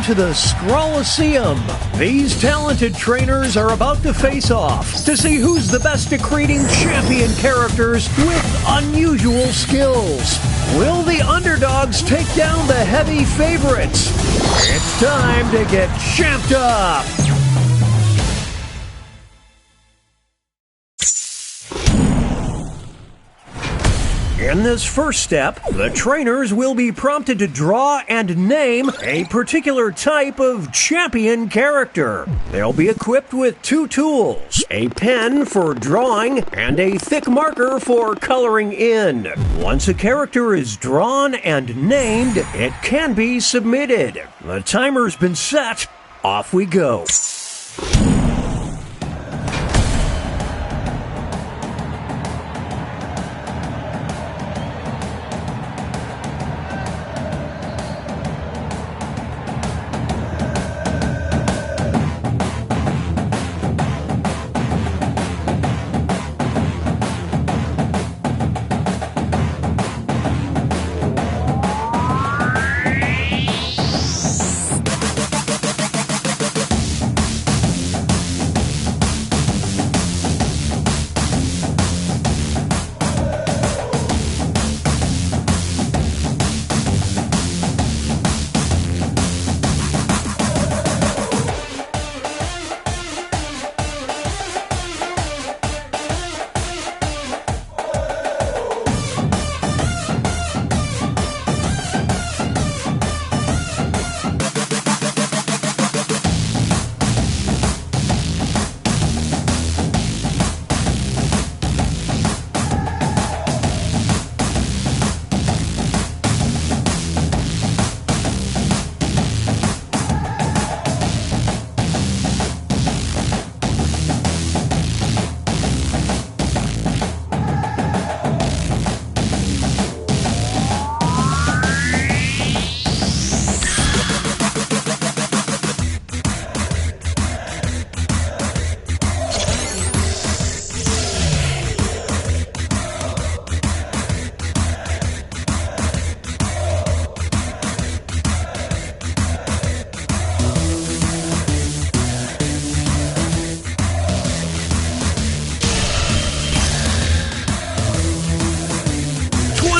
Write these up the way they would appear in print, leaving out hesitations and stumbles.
Welcome to the Scrolliseum. These talented trainers are about to face off to see who's the best at creating champion characters with unusual skills. Will the underdogs take down the heavy favorites? It's time to get champed up. In this first step, the trainers will be prompted to draw and name a particular type of champion character. They'll be equipped with two tools, a pen for drawing and a thick marker for coloring in. Once a character is drawn and named, it can be submitted. The timer's been set. Off we go.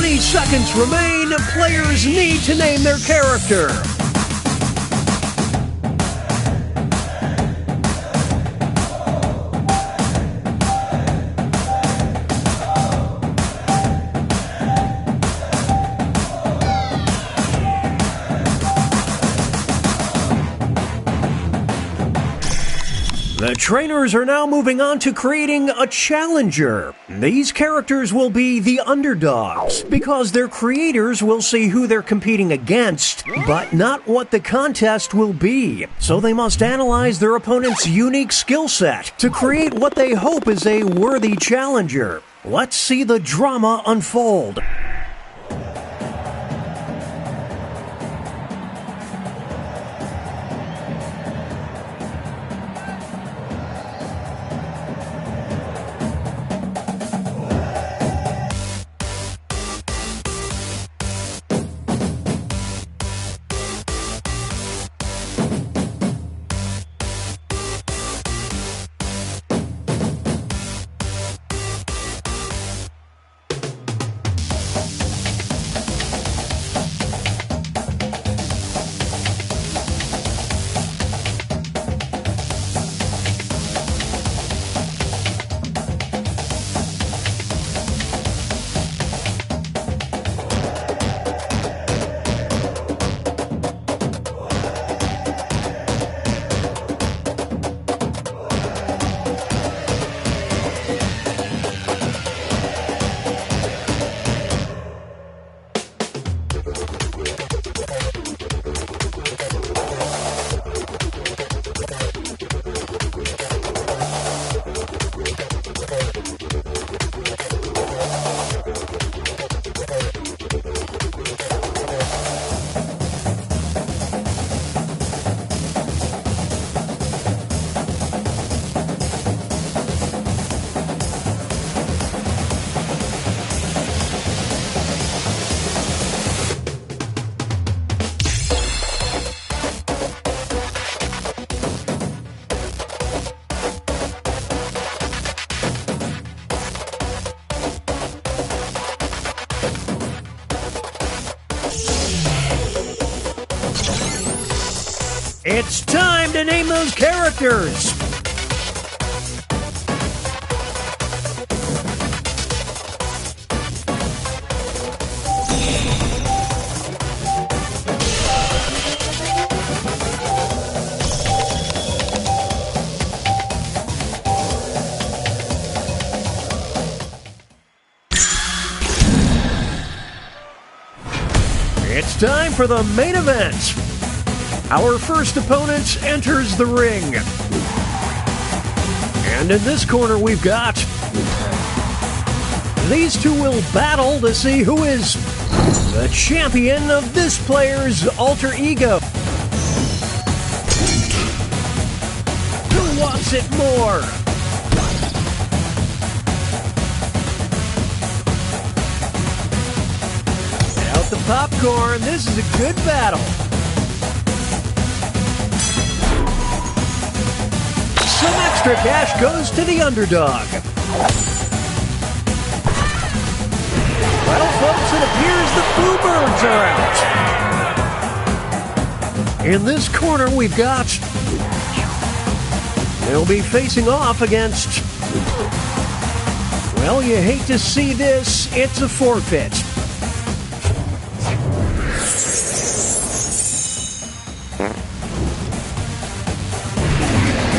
20 seconds remain. Players need to name their character. The trainers are now moving on to creating a challenger. These characters will be the underdogs, because their creators will see who they're competing against, but not what the contest will be. So they must analyze their opponent's unique skill set to create what they hope is a worthy challenger. Let's see the drama unfold. It's time to name those characters! It's time for the main event. Our first opponent enters the ring. And in this corner we've got... These two will battle to see who is the champion of this player's alter ego. Who wants it more? The popcorn. This is a good battle. Some extra cash goes to the underdog. Well, folks, it appears the Boo Birds are out. In this corner, we've got... They'll be facing off against... Well, you hate to see this. It's a forfeit.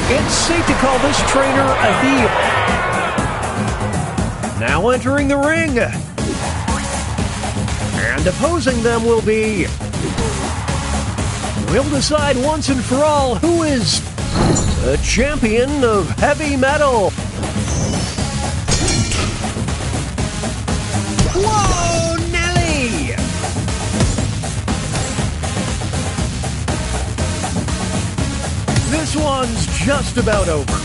It's safe to call this trainer a heel. Now entering the ring. And opposing them will be... We'll decide once and for all who is the champion of heavy metal. Whoa, Nelly! This one's just about over.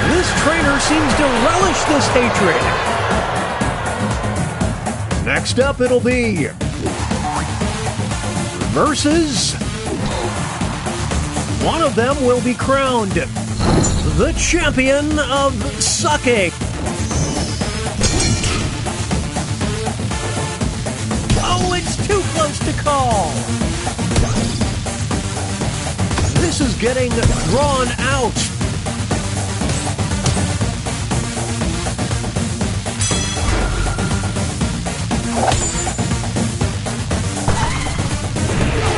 This trainer seems to relish this hatred. Next up, it'll be versus... One of them will be crowned the champion of sucking. Oh, it's too close to call. This is getting drawn out.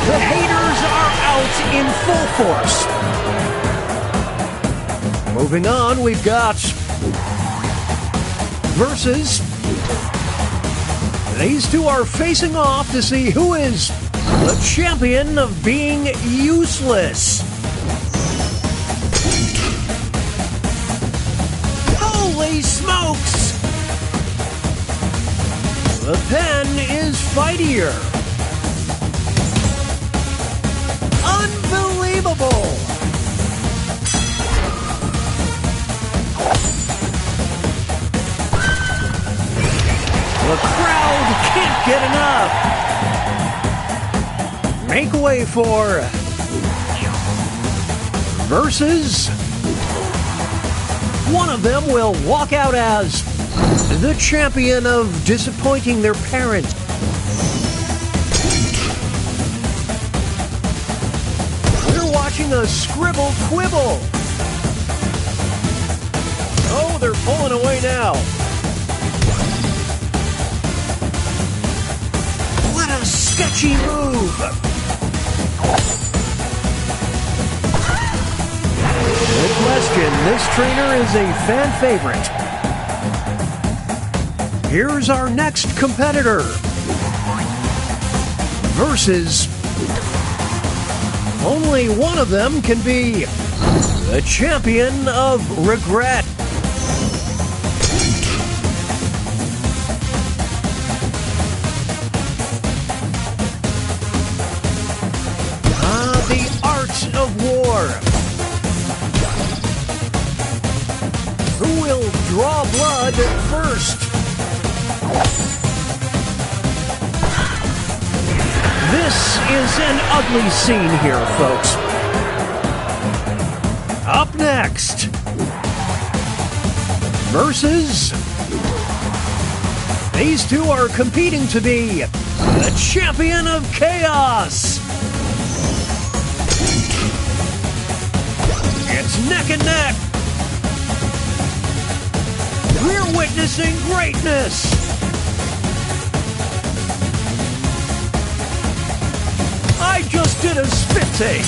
The haters are out in full force. Moving on, we've got versus... These two are facing off to see who is the champion of being useless. Holy smokes! The pen is fightier. Unbelievable! The crowd can't get enough. Make way for versus. One of them will walk out as the champion of disappointing their parents. We're watching a scribble quibble. Oh, they're pulling away now. Sketchy move. No question, this trainer is a fan favorite. Here's our next competitor. Versus... Only one of them can be the champion of regret. Of war. Who will draw blood first? This is an ugly scene here, folks. Up next, versus These two are competing to be the champion of chaos. It's neck and neck. We're witnessing greatness. I just did a spit take.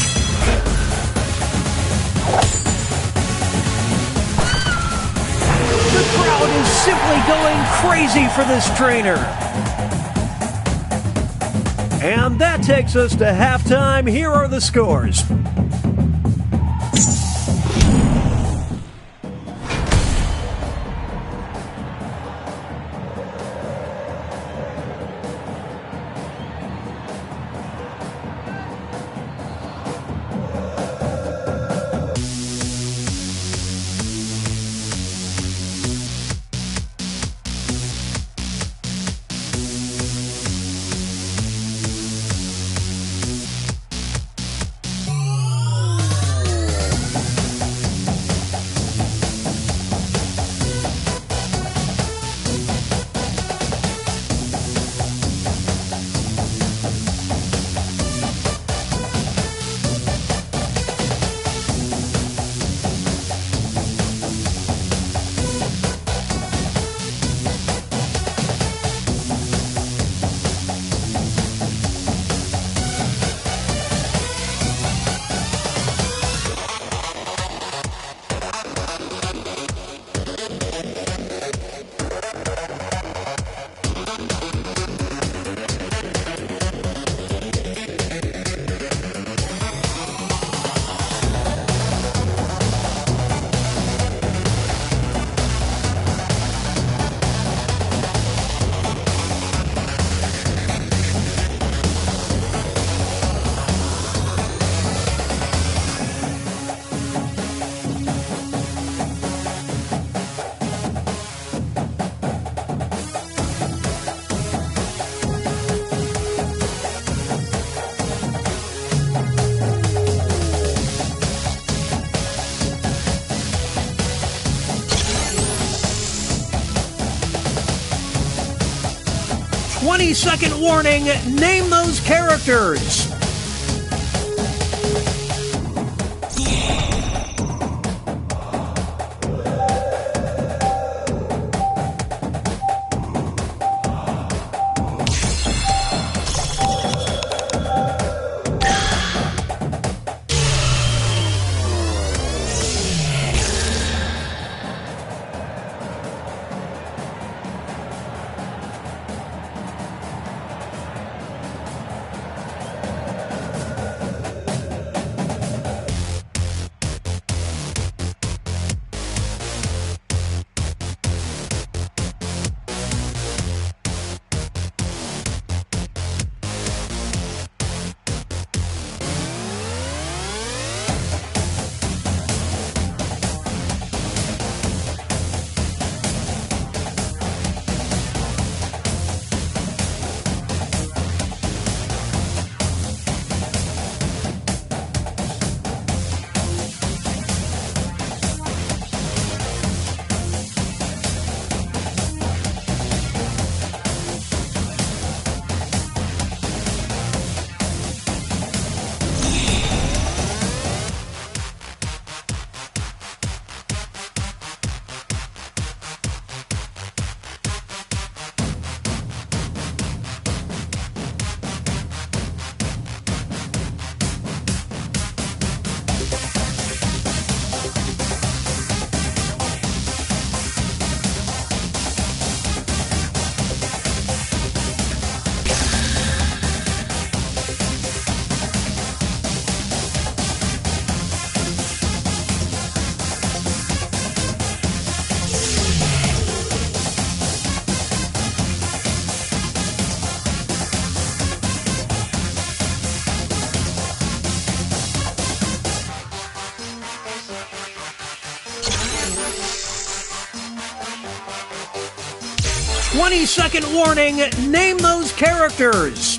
The crowd is simply going crazy for this trainer. And that takes us to halftime. Here are the scores. Second warning, name those characters. Second warning, name those characters.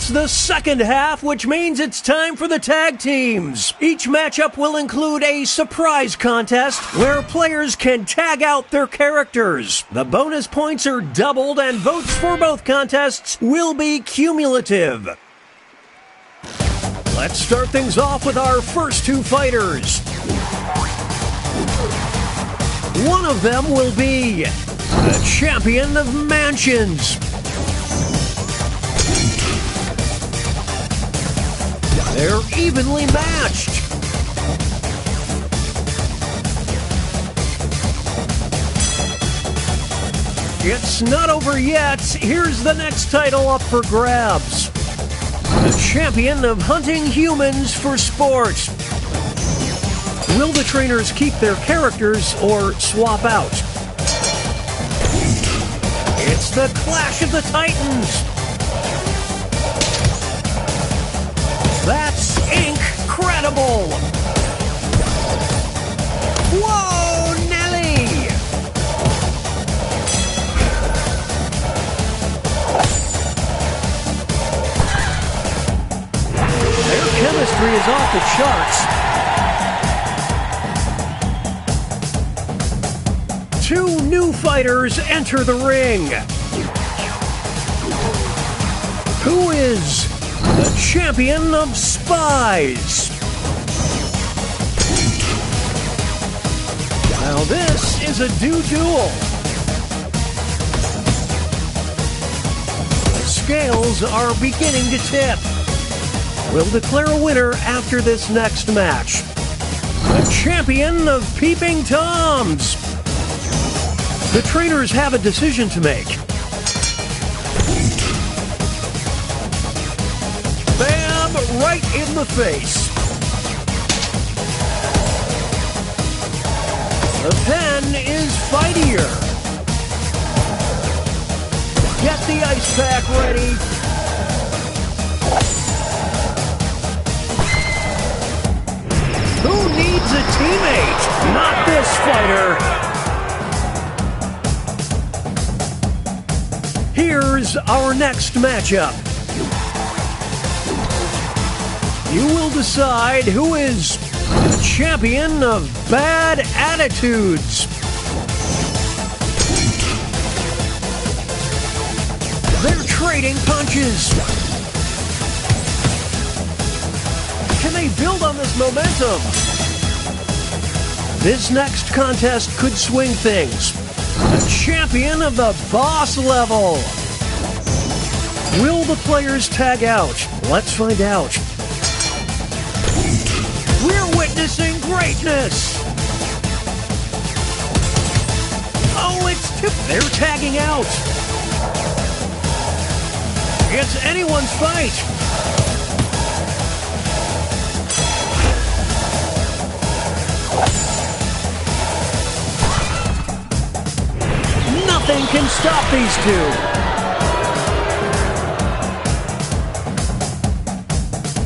It's the second half, which means it's time for the tag teams. Each matchup will include a surprise contest where players can tag out their characters. The bonus points are doubled and votes for both contests will be cumulative. Let's start things off with our first two fighters. One of them will be the champion of mansions. They're evenly matched. It's not over yet. Here's the next title up for grabs. The champion of hunting humans for sport. Will the trainers keep their characters or swap out? It's the Clash of the Titans. That's incredible! Whoa, Nelly! Their chemistry is off the charts. Two new fighters enter the ring. Who is the champion of spies? Now this is a duel. The scales are beginning to tip. We'll declare a winner after this next match. The champion of peeping toms. The trainers have a decision to make. Bam! Right in the face. The pen is fightier. Get the ice pack ready. Who needs a teammate? Not this fighter. Here's our next matchup. You will decide who is the champion of bad attitudes. They're trading punches. Can they build on this momentum? This next contest could swing things. The champion of the boss level. Will the players tag out? Let's find out. We're witnessing greatness. Oh, they're tagging out. It's anyone's fight. Nothing can stop these two.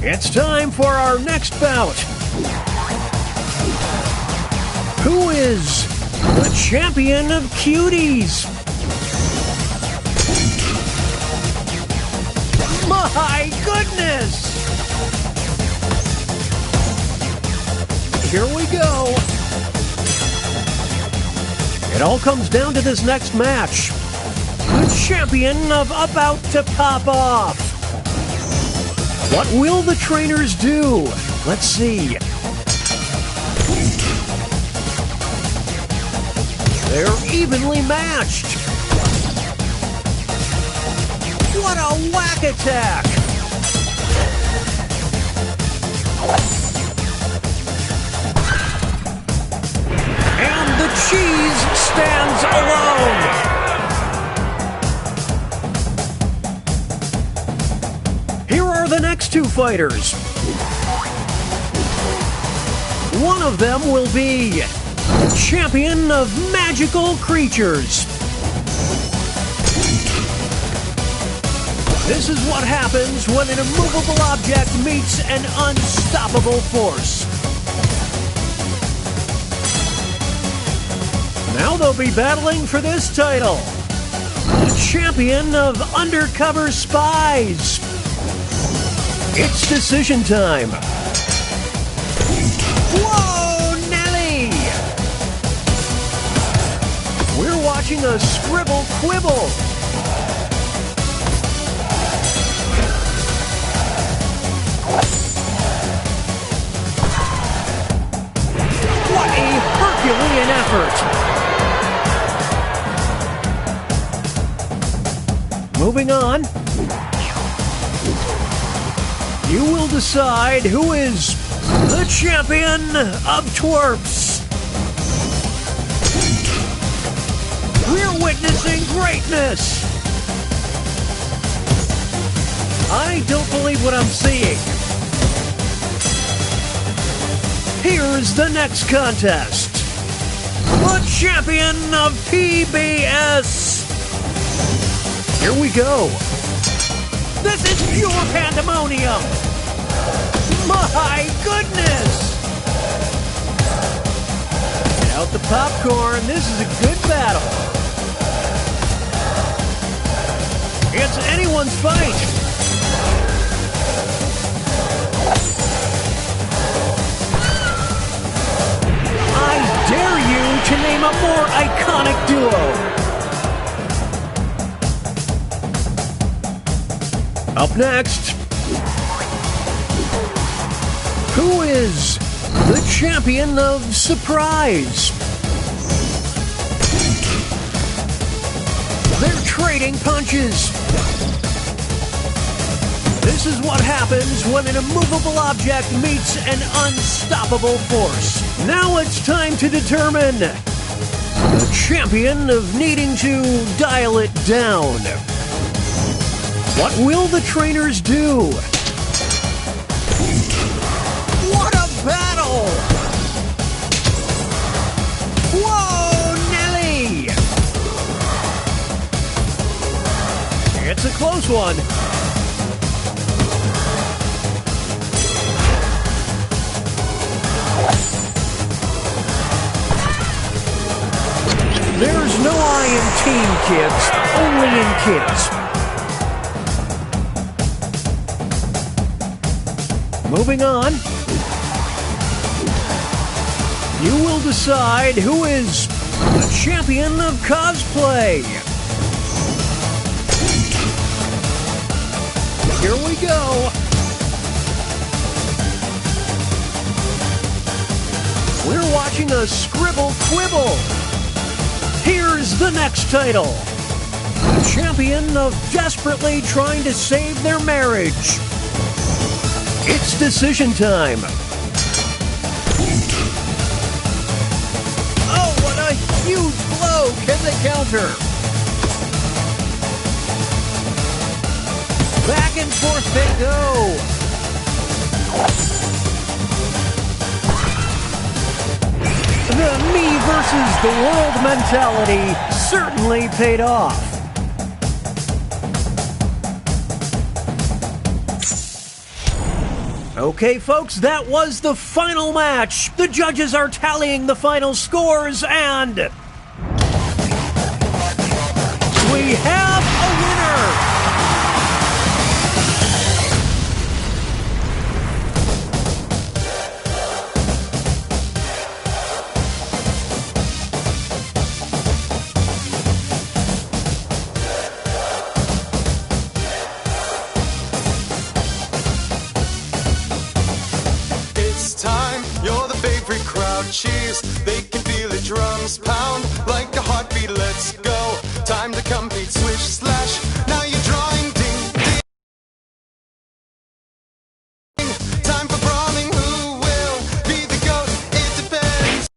It's time for our next bout. Who is the champion of cuties? My goodness! Here we go. It all comes down to this next match. The champion of about to pop off. What will the trainers do? Let's see. They're evenly matched. What a whack attack! And the cheese stands alone. Here are the next two fighters. One of them will be the champion of magical creatures. This is what happens when an immovable object meets an unstoppable force. Now they'll be battling for this title. The champion of undercover spies. It's decision time. Whoa, Nelly! We're watching a scribble quibble. What a Herculean effort! Moving on. You will decide who is the champion of twerps. We're witnessing greatness. I don't believe what I'm seeing. Here's the next contest. The champion of PBS. Here we go. This is pure pandemonium. My goodness. Get out the popcorn. This is a good battle. It's anyone's fight. I dare you to name a more iconic duo. Up next, who is the champion of surprise? They're trading punches. This is what happens when an immovable object meets an unstoppable force. Now it's time to determine the champion of needing to dial it down. What will the trainers do? What a battle! Whoa, Nelly! It's a close one. There's no I in team, kids. Only in kids. Moving on. You will decide who is the champion of cosplay. Here we go. We're watching a scribble quibble. Here's the next title. The champion of desperately trying to save their marriage. It's decision time. Oh, what a huge blow! Can they counter? Back and forth they go. The me versus the world mentality certainly paid off. Okay, folks, that was the final match. The judges are tallying the final scores, and we have a winner! Cheers, they can feel the drums pound like a heartbeat. Let's go. Time to compete, swish, slash. Now you're drawing ding, ding. Time for brawling. Who will be the goat? It depends.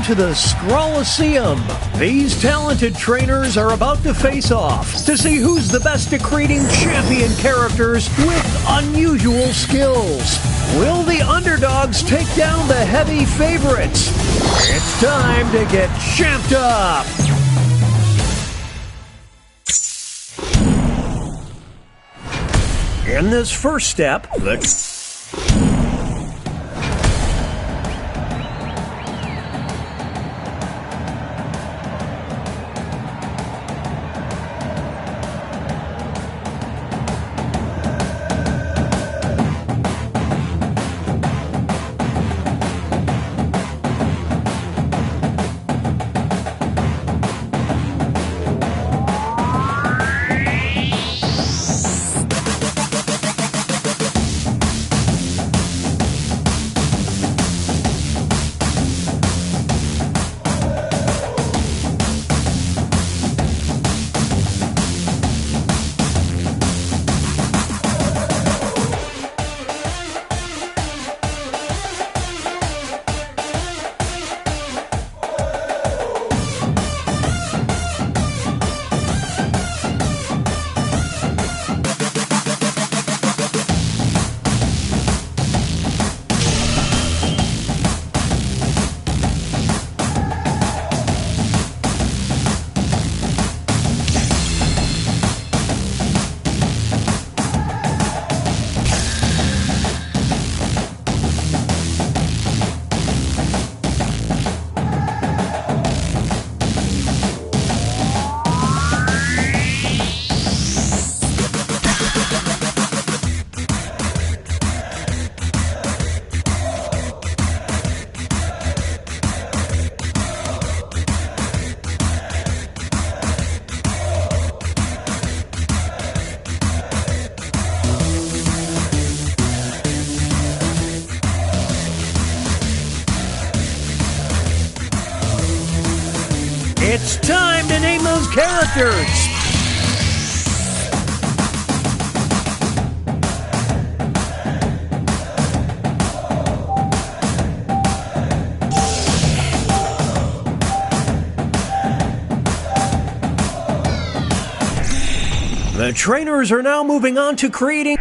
Welcome to the Scrolliseum. These talented trainers are about to face off to see who's the best at creating champion characters with unusual skills. Will the underdogs take down the heavy favorites? It's time to get champed up. In this first step, it's time to name those characters. The trainers are now moving on to creating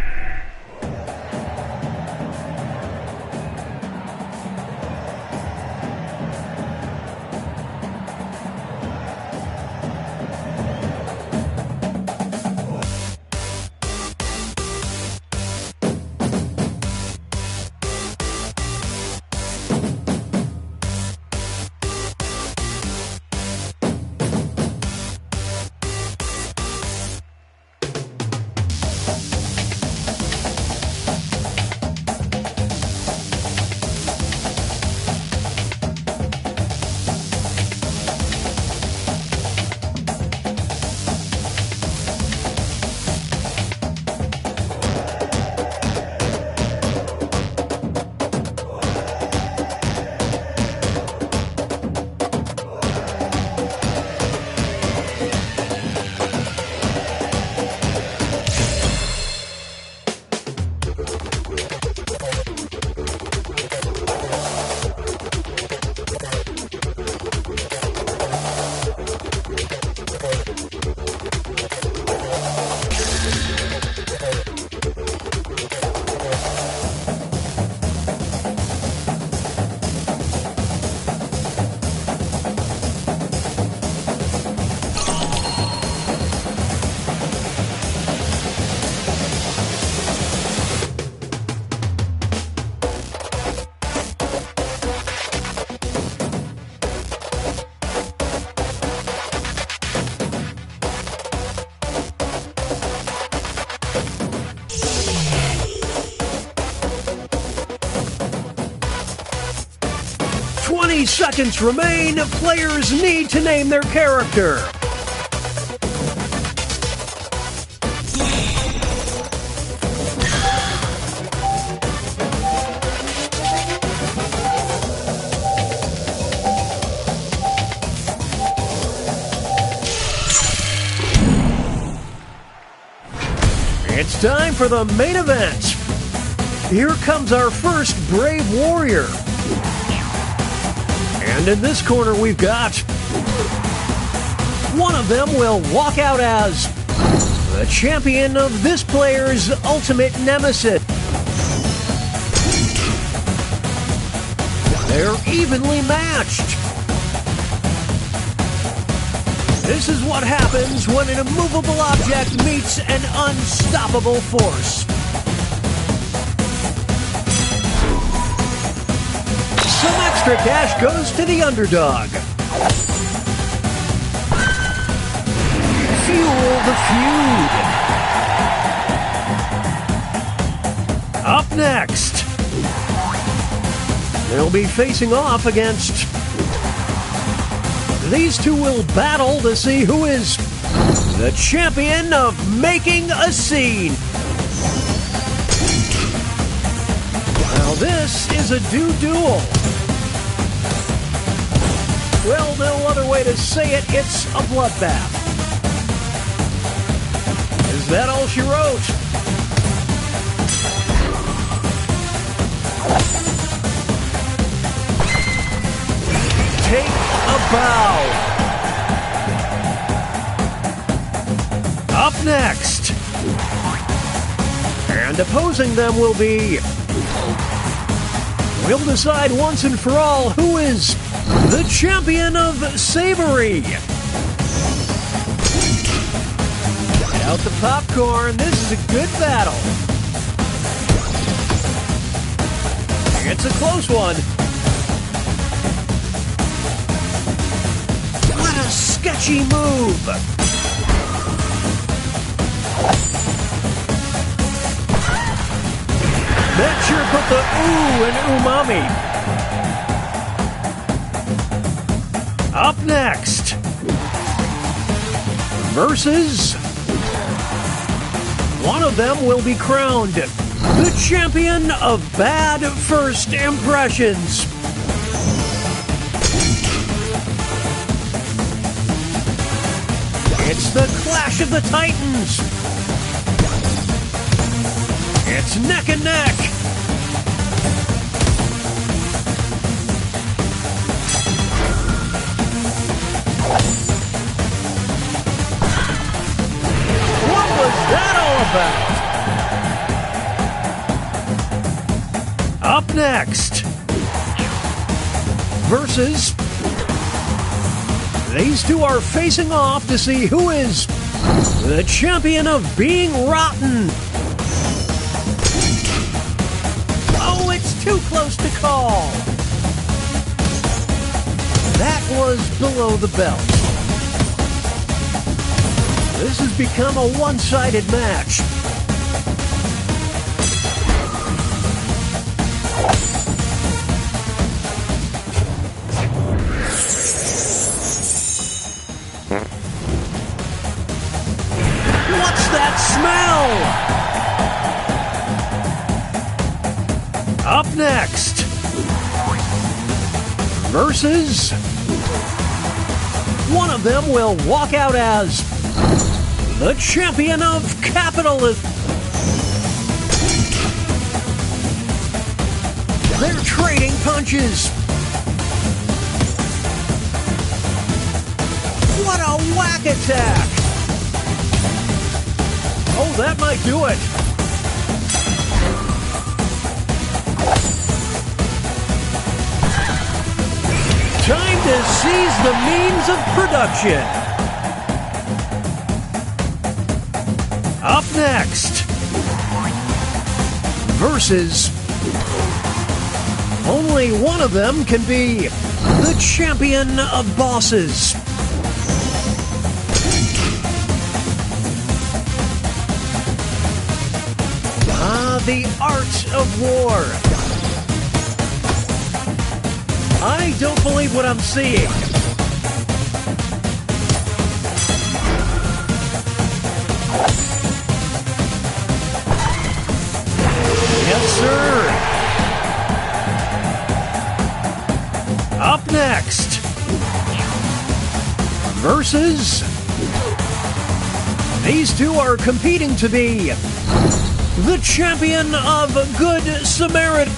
seconds remain. Players need to name their character. It's time for the main event. Here comes our first Brave Warrior. And in this corner, we've got one of them will walk out as the champion of this player's ultimate nemesis. They're evenly matched. This is what happens when an immovable object meets an unstoppable force. Some extra cash goes to the underdog. Fuel the feud. Up next, they'll be facing off against... These two will battle to see who is the champion of making a scene. Now this is a duel. Well, no other way to say it, it's a bloodbath. Is that all she wrote? Take a bow. Up next. And opposing them will be... We'll decide once and for all who is the champion of Savory. Get out the popcorn. This is a good battle. It's a close one. What a sketchy move. That sure put the ooh in umami. Up next, versus... One of them will be crowned the champion of bad first impressions. It's the Clash of the Titans. It's neck and neck. What was that all about? Up next, versus... These two are facing off to see who is the champion of being rotten. Oh, it's too close to call. That was below the belt. This has become a one-sided match. What's that smell? Up next, versus... One of them will walk out as the champion of capitalism. They're trading punches. What a whack attack! Oh, that might do it. Time to seize the means of production. Up next, versus... Only one of them can be the champion of bosses. The art of war. I don't believe what I'm seeing. Yes, sir. Up next, versus... These two are competing to be the champion of Good Samaritan.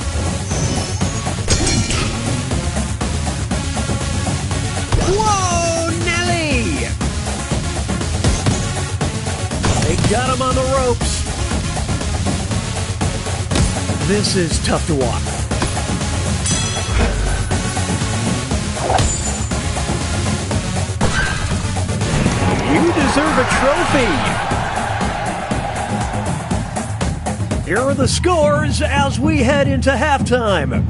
Got him on the ropes. This is tough to watch. You deserve a trophy. Here are the scores as we head into halftime.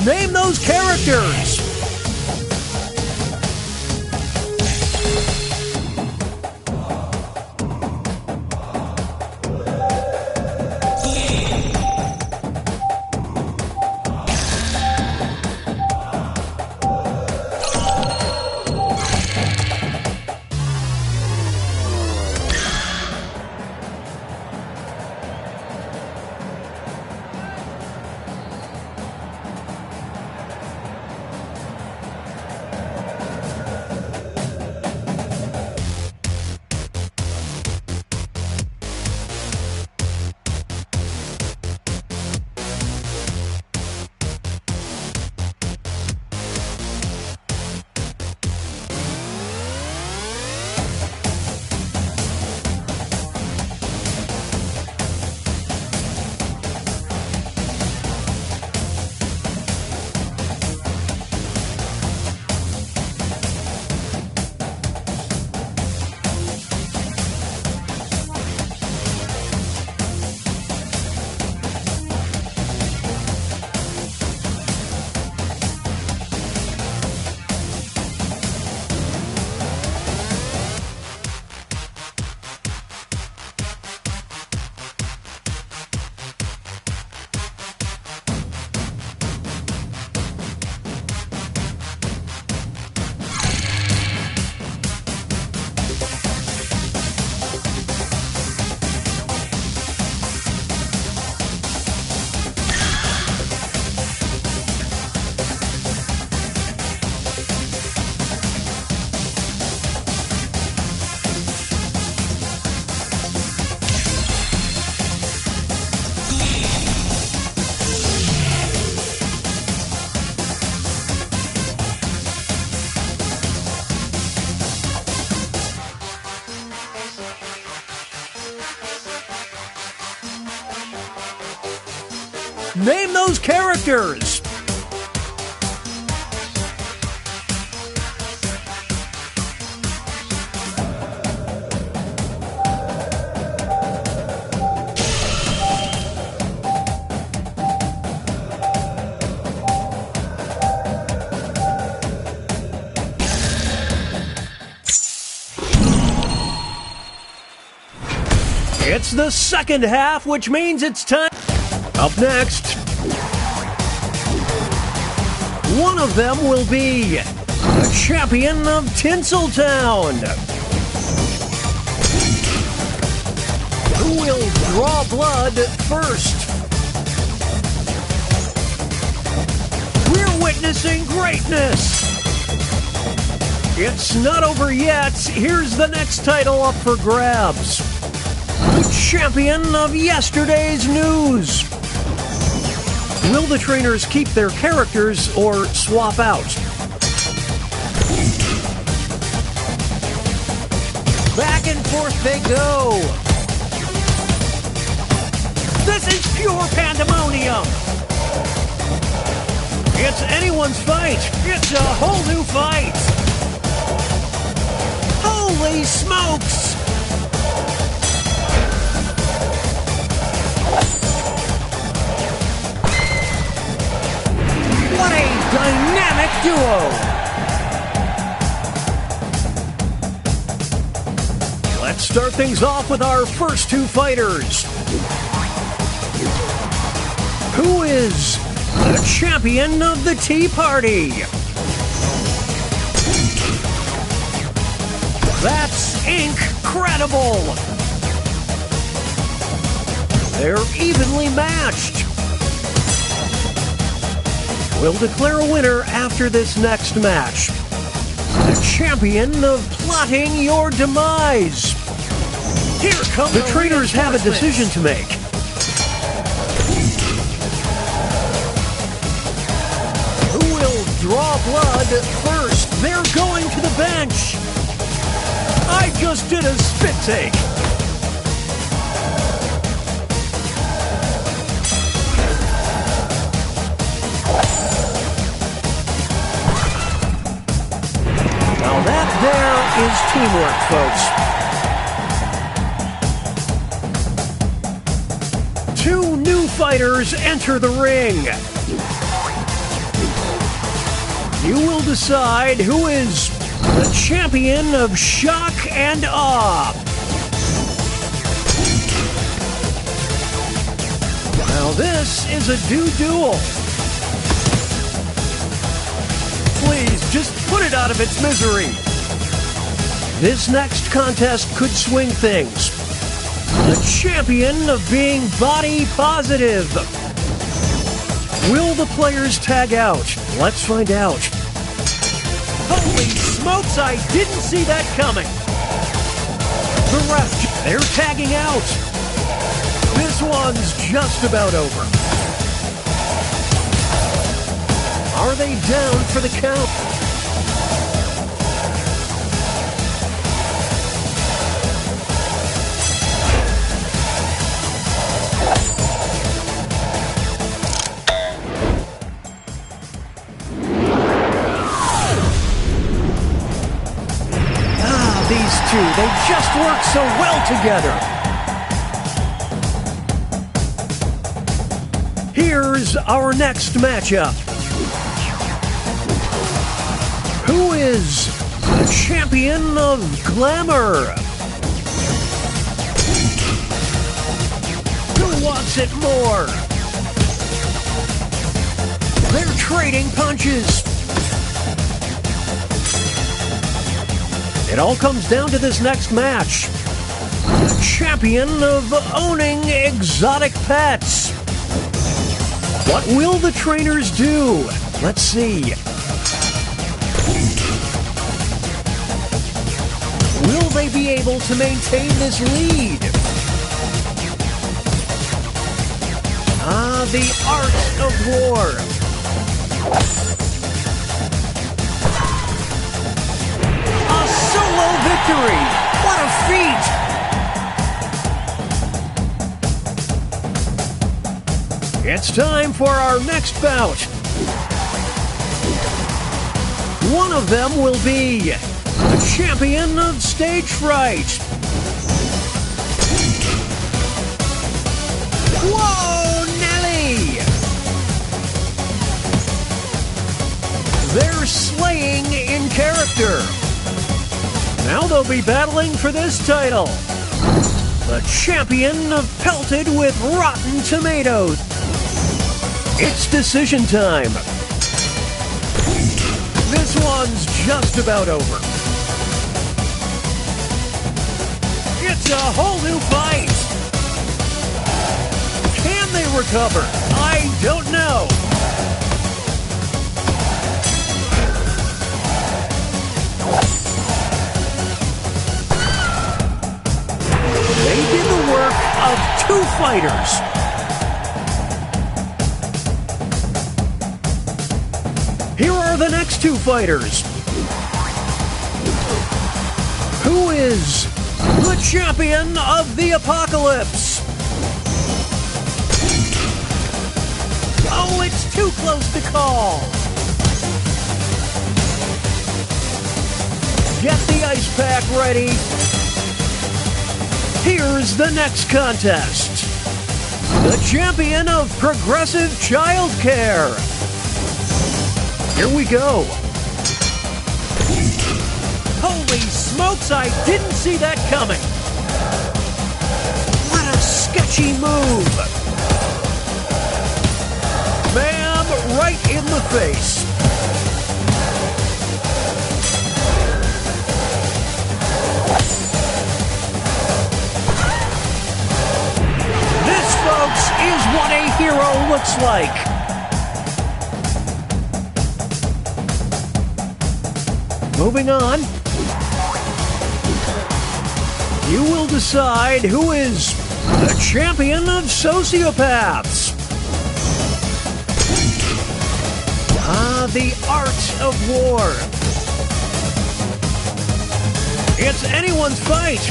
Name those characters! Name those characters! It's the second half, which means it's time. Up next, One of them will be the champion of Tinseltown. Who will draw blood first? We're witnessing greatness. It's not over yet. Here's the next title up for grabs. The champion of yesterday's news. Will the trainers keep their characters or swap out? Back and forth they go. This is pure pandemonium. It's anyone's fight. It's a whole new fight. Holy smokes! What a dynamic duo! Let's start things off with our first two fighters. Who is the champion of the Tea Party? That's incredible! They're evenly matched. We'll declare a winner after this next match. The champion of plotting your demise. Here comes the trainers have a decision to make. Who will draw blood first? They're going to the bench. I just did a spit take. Now that there is teamwork, folks. Two new fighters enter the ring. You will decide who is the champion of shock and awe. Now this is a duel. Please, just put it out of its misery. This next contest could swing things. The champion of being body positive. Will the players tag out? Let's find out. Holy smokes, I didn't see that coming. The ref, they're tagging out. This one's just about over. Are they down for the count? These two, they just work so well together. Here's our next matchup. Who is the champion of glamour? Who wants it more? They're trading punches. It all comes down to this next match. The champion of owning exotic pets. What will the trainers do? Let's see. Will they be able to maintain this lead? Ah, the art of war. Victory! What a feat! It's time for our next bout. One of them will be the champion of stage fright. Whoa, Nelly! They're slaying in character. Now they'll be battling for this title. The champion of pelted with rotten tomatoes. It's decision time. This one's just about over. It's a whole new fight. Can they recover? I don't know. They did the work of two fighters. Here are the next two fighters. Who is the champion of the apocalypse? Oh, it's too close to call. Get the ice pack ready. Here's the next contest. The champion of progressive childcare. Here we go. Holy smokes, I didn't see that coming. What a sketchy move. Bam, right in the face. This, folks, is what a hero looks like. Moving on. You will decide who is the champion of sociopaths. Ah, the art of war. It's anyone's fight.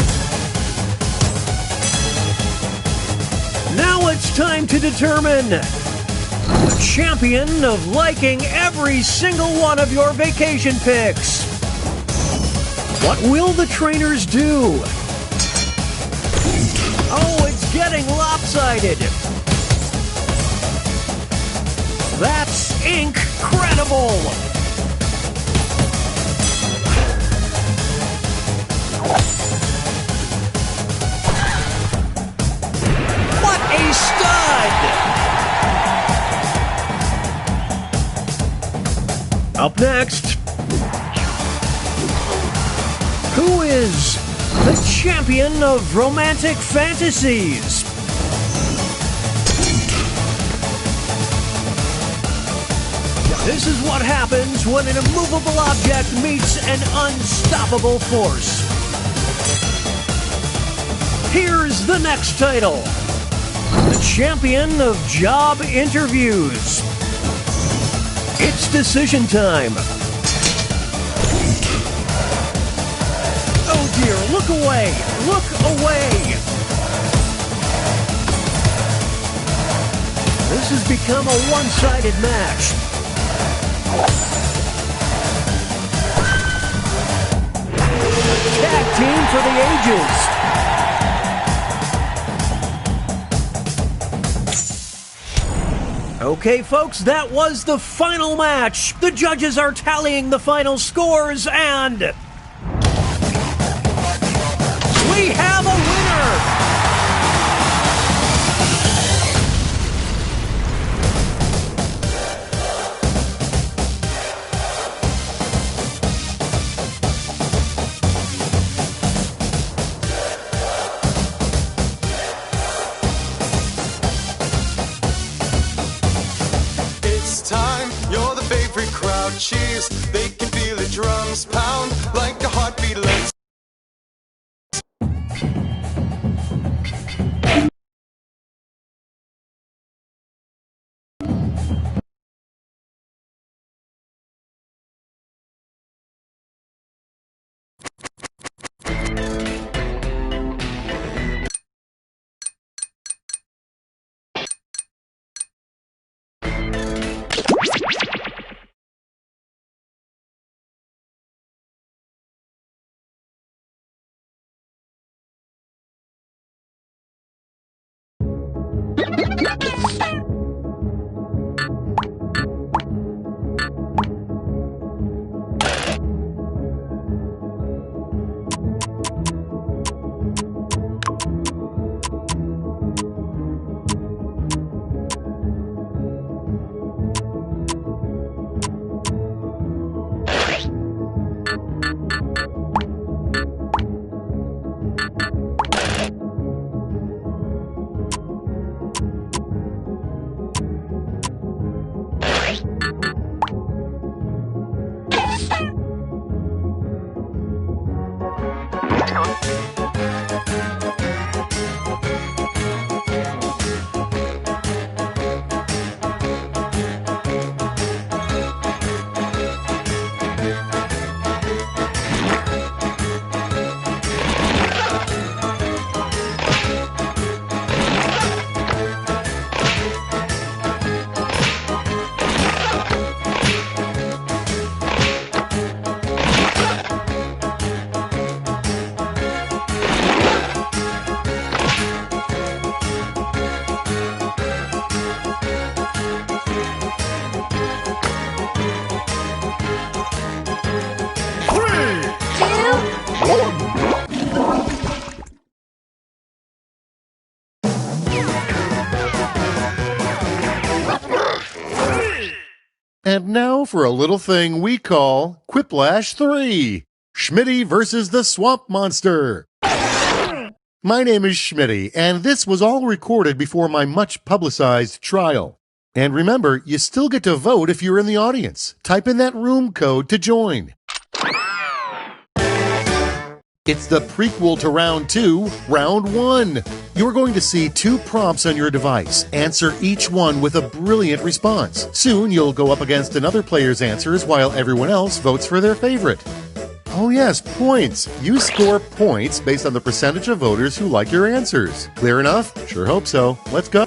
Now it's time to determine the champion of liking every single one of your vacation pics. What will the trainers do? Oh, it's getting lopsided. That's incredible. What a stud! Up next, who is the champion of romantic fantasies? This is what happens when an immovable object meets an unstoppable force. Here's the next title. The champion of job interviews. It's decision time. Oh dear, look away! Look away! This has become a one-sided match. Tag team for the ages. Okay, folks, that was the final match. The judges are tallying the final scores, and we have a winner! You're the favorite crowd cheers. They can feel the drums pound like a heartbeat. Let's And now for a little thing we call Quiplash 3. Schmitty versus the Swamp Monster. My name is Schmitty, and this was all recorded before my much-publicized trial. And remember, you still get to vote if you're in the audience. Type in that room code to join. It's the prequel to Round 2, Round 1. You're going to see 2 prompts on your device. Answer each one with a brilliant response. Soon you'll go up against another player's answers while everyone else votes for their favorite. Oh yes, points. You score points based on the percentage of voters who like your answers. Clear enough? Sure hope so. Let's go.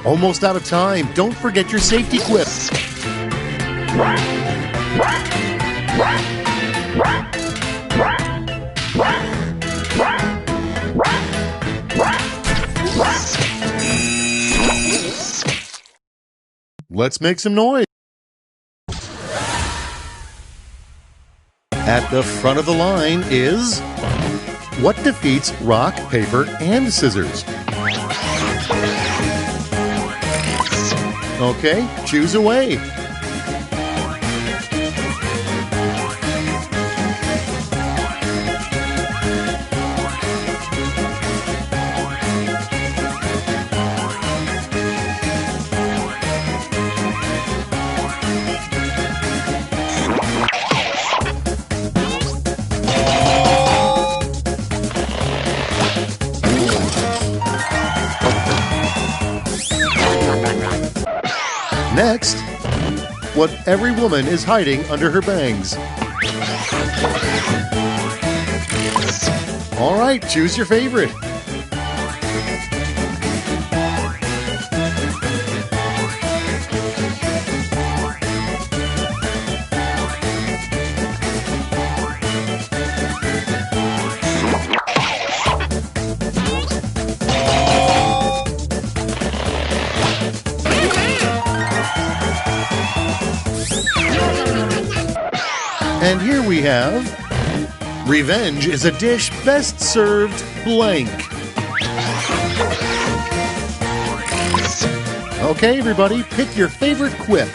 Almost out of time. Don't forget your safety quip. Let's make some noise. At the front of the line is what defeats rock, paper, and scissors? Okay, choose a way. Next, what every woman is hiding under her bangs. All right, choose your favorite. And here we have revenge is a dish best served blank. Okay, everybody, pick your favorite quip.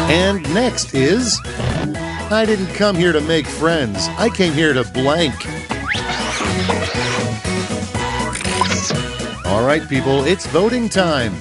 And next is, I didn't come here to make friends. I came here to blank. All right, people, it's voting time.